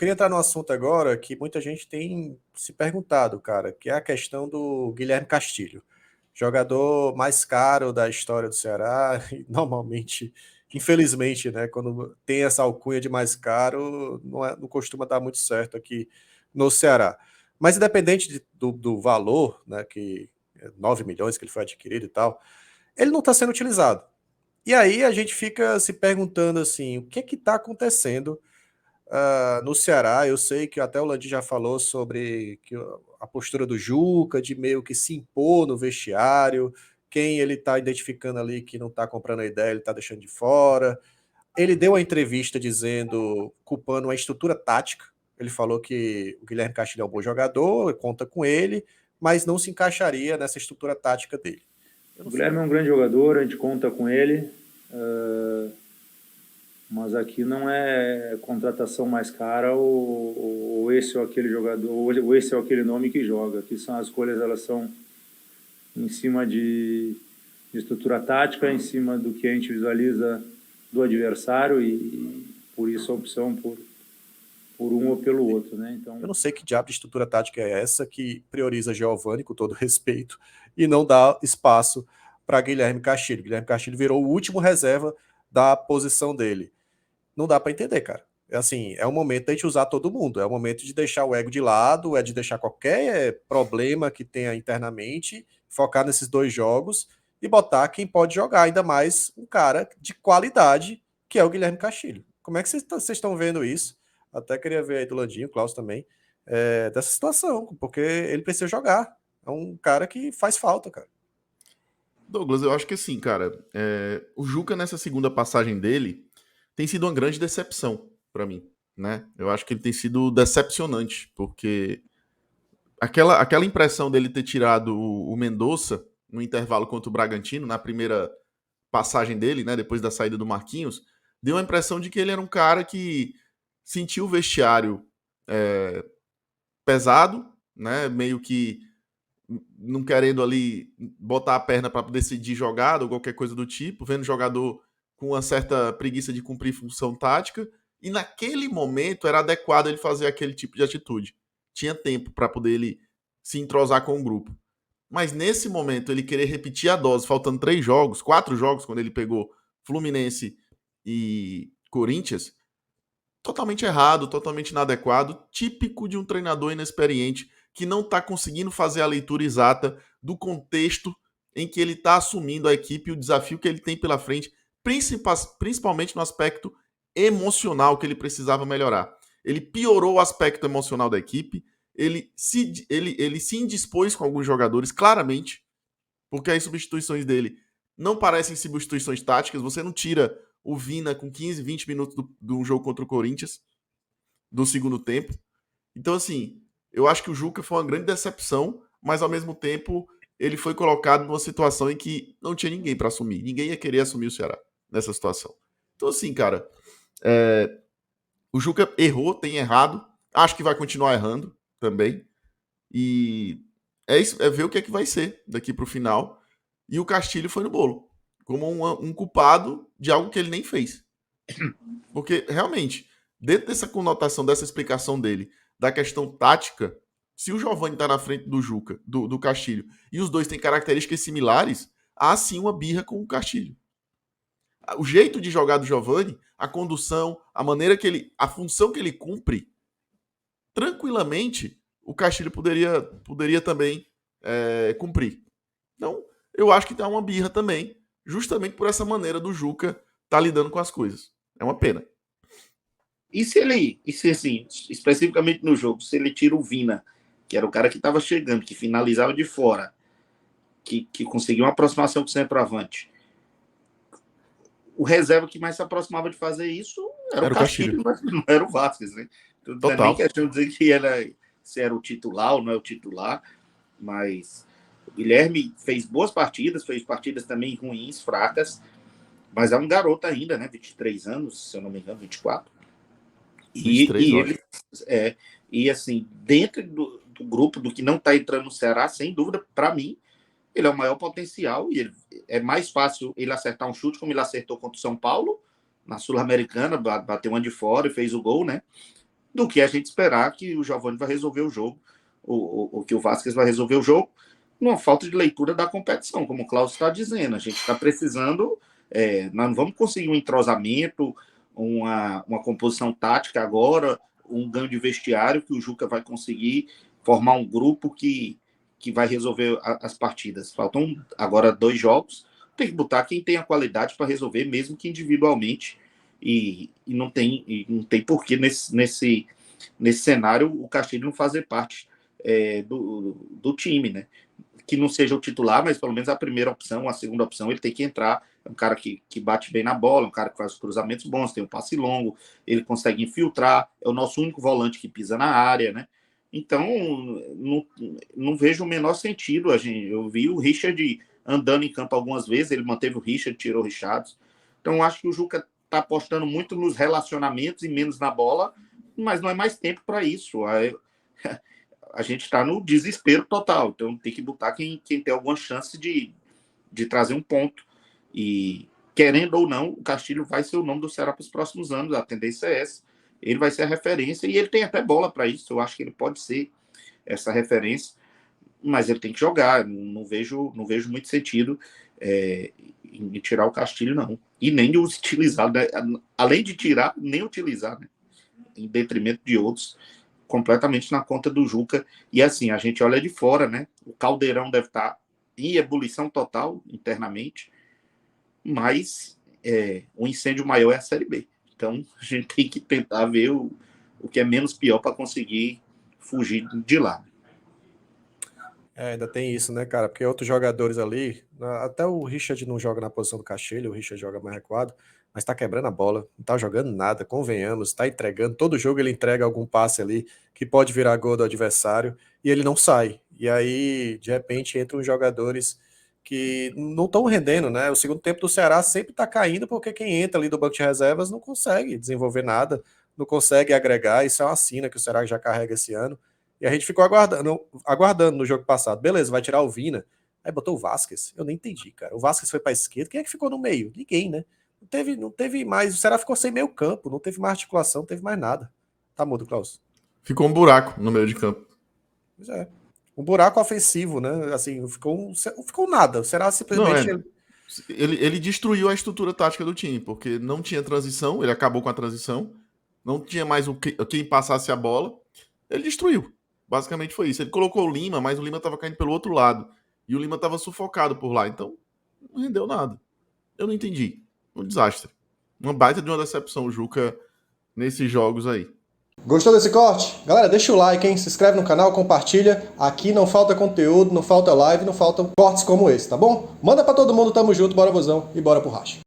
queria entrar num assunto agora que muita gente tem se perguntado, cara, que é a questão do Guilherme Castilho. Jogador mais caro da história do Ceará, e normalmente, infelizmente, né, quando tem essa alcunha de mais caro, não costuma dar muito certo aqui no Ceará. Mas independente do valor, né, que é 9 milhões que ele foi adquirido e tal, ele não está sendo utilizado. E aí a gente fica se perguntando assim, o que está acontecendo no Ceará? Eu sei que até o Landim já falou sobre a postura do Juca, de meio que se impor no vestiário, quem ele está identificando ali que não está comprando a ideia, ele está deixando de fora. Ele deu uma entrevista dizendo, culpando uma estrutura tática. Ele falou que o Guilherme Castilho é um bom jogador, conta com ele, mas não se encaixaria nessa estrutura tática dele. O Guilherme é um grande jogador, a gente conta com ele, mas aqui não é contratação mais cara ou esse ou aquele jogador, ou esse ou aquele nome que joga. Aqui são as escolhas, elas são em cima de estrutura tática, em cima do que a gente visualiza do adversário e por isso a opção por um ou pelo outro, né? Então, eu não sei que diabo de estrutura tática é essa que prioriza Giovani, com todo respeito, e não dá espaço para Guilherme Castilho. Guilherme Castilho virou o último reserva da posição dele. Não dá para entender, cara. É assim, é o momento da gente usar todo mundo, é o momento de deixar o ego de lado, é de deixar qualquer problema que tenha internamente, focar nesses dois jogos e botar quem pode jogar, ainda mais um cara de qualidade, que é o Guilherme Castilho. Como é que vocês estão vendo isso? Até queria ver aí do Landinho, o Klaus também, dessa situação, porque ele precisa jogar. É um cara que faz falta, cara. Douglas, eu acho que assim, cara, o Juca nessa segunda passagem dele tem sido uma grande decepção para mim, né? Eu acho que ele tem sido decepcionante, porque aquela impressão dele ter tirado o Mendonça no intervalo contra o Bragantino, na primeira passagem dele, né, depois da saída do Marquinhos, deu a impressão de que ele era um cara que sentiu o vestiário pesado, né, meio que não querendo ali botar a perna para decidir jogada ou qualquer coisa do tipo, vendo o jogador com uma certa preguiça de cumprir função tática, e naquele momento era adequado ele fazer aquele tipo de atitude. Tinha tempo para poder ele se entrosar com o grupo. Mas nesse momento ele querer repetir a dose, faltando 3 jogos, 4 jogos, quando ele pegou Fluminense e Corinthians, totalmente errado, totalmente inadequado, típico de um treinador inexperiente que não está conseguindo fazer a leitura exata do contexto em que ele está assumindo a equipe e o desafio que ele tem pela frente, principalmente no aspecto emocional que ele precisava melhorar. Ele piorou o aspecto emocional da equipe, ele se indispôs com alguns jogadores, claramente, porque as substituições dele não parecem substituições táticas, você não tira o Vina com 15, 20 minutos do jogo contra o Corinthians, do segundo tempo. Então, assim, eu acho que o Juca foi uma grande decepção, mas ao mesmo tempo ele foi colocado numa situação em que não tinha ninguém para assumir. Ninguém ia querer assumir o Ceará nessa situação. Então, assim, cara, o Juca errou, tem errado. Acho que vai continuar errando também. E é isso, é ver o que é que vai ser daqui pro final. E o Castilho foi no bolo, como um culpado de algo que ele nem fez. Porque, realmente, dentro dessa conotação, dessa explicação dele, da questão tática, se o Giovani tá na frente do Juca, do Castilho, e os dois têm características similares, há sim uma birra com o Castilho. O jeito de jogar do Giovani, a condução, a maneira que ele, a função que ele cumpre, tranquilamente, o Castilho poderia também cumprir. Então, eu acho que tá uma birra também, justamente por essa maneira do Juca tá lidando com as coisas. É uma pena. E se assim, especificamente no jogo, se ele tira o Vina, que era o cara que estava chegando, que finalizava de fora, que conseguiu uma aproximação com o centroavante, o reserva que mais se aproximava de fazer isso era o Castilho, não era o Vasquez, né? Então, não é nem questão de dizer que se era o titular ou não é o titular, mas o Guilherme fez boas partidas, fez partidas também ruins, fracas, mas é um garoto ainda, né? 23 anos, se eu não me engano, 24. 23, e ele e assim, dentro do grupo do que não está entrando no Ceará, sem dúvida, para mim, ele é o maior potencial e é mais fácil ele acertar um chute como ele acertou contra o São Paulo na Sul-Americana, bateu uma de fora e fez o gol, né? do que a gente esperar que o Giovani vai resolver o jogo, ou que o Vasquez vai resolver o jogo, numa falta de leitura da competição, como o Klaus está dizendo. A gente está precisando, nós não vamos conseguir um entrosamento, uma composição tática agora, um ganho de vestiário que o Juca vai conseguir formar um grupo que vai resolver as partidas. Faltam agora 2 jogos, tem que botar quem tem a qualidade para resolver, mesmo que individualmente, e não tem porquê nesse cenário o Castilho não fazer parte do time, né? Que não seja o titular, mas pelo menos a primeira opção, a segunda opção, ele tem que entrar. É um cara que bate bem na bola, um cara que faz os cruzamentos bons, tem um passe longo, ele consegue infiltrar, é o nosso único volante que pisa na área, né? Então, não vejo o menor sentido. Eu vi o Richard andando em campo algumas vezes, ele manteve o Richard, tirou o Richards. Então, acho que o Juca está apostando muito nos relacionamentos e menos na bola, mas não é mais tempo para isso. A gente está no desespero total, então tem que botar quem tem alguma chance de trazer um ponto. E, querendo ou não, o Castilho vai ser o nome do Ceará para os próximos anos, a tendência é essa. Ele vai ser a referência, e ele tem até bola para isso, eu acho que ele pode ser essa referência, mas ele tem que jogar, não vejo muito sentido em tirar o Castilho, não. E nem de utilizar, né? Além de tirar, nem utilizar, né? Em detrimento de outros, completamente na conta do Juca. E assim, a gente olha de fora, né? O caldeirão deve estar em ebulição total internamente, mas o incêndio maior é a Série B. Então a gente tem que tentar ver o que é menos pior para conseguir fugir de lá. Ainda tem isso, né, cara? Porque outros jogadores ali, até o Richard não joga na posição do Castilho, o Richard joga mais recuado, mas tá quebrando a bola, não tá jogando nada, convenhamos, tá entregando, todo jogo ele entrega algum passe ali que pode virar gol do adversário e ele não sai. E aí, de repente, entram os jogadores que não estão rendendo, né? O segundo tempo do Ceará sempre tá caindo porque quem entra ali do banco de reservas não consegue desenvolver nada, não consegue agregar, isso é uma sina que o Ceará já carrega esse ano. E a gente ficou aguardando no jogo passado. Beleza, vai tirar o Vina. Aí botou o Vasquez. Eu nem entendi, cara. O Vasquez foi pra esquerda. Quem é que ficou no meio? Ninguém, né? Não teve mais. O Ceará ficou sem meio campo. Não teve mais articulação, não teve mais nada. Tá mudo, Klaus? Ficou um buraco no meio de campo. Pois é. Um buraco ofensivo, né? Assim, ficou nada. O Ceará simplesmente... Não, ele destruiu a estrutura tática do time, porque não tinha transição, ele acabou com a transição, não tinha mais quem passasse a bola, ele destruiu. Basicamente foi isso. Ele colocou o Lima, mas o Lima estava caindo pelo outro lado. E o Lima estava sufocado por lá. Então, não rendeu nada. Eu não entendi. Um desastre. Uma baita de uma decepção, o Juca, nesses jogos aí. Gostou desse corte? Galera, deixa o like, hein? Se inscreve no canal, compartilha. Aqui não falta conteúdo, não falta live, não faltam cortes como esse, tá bom? Manda pra todo mundo, tamo junto, bora Vozão e bora pro racha.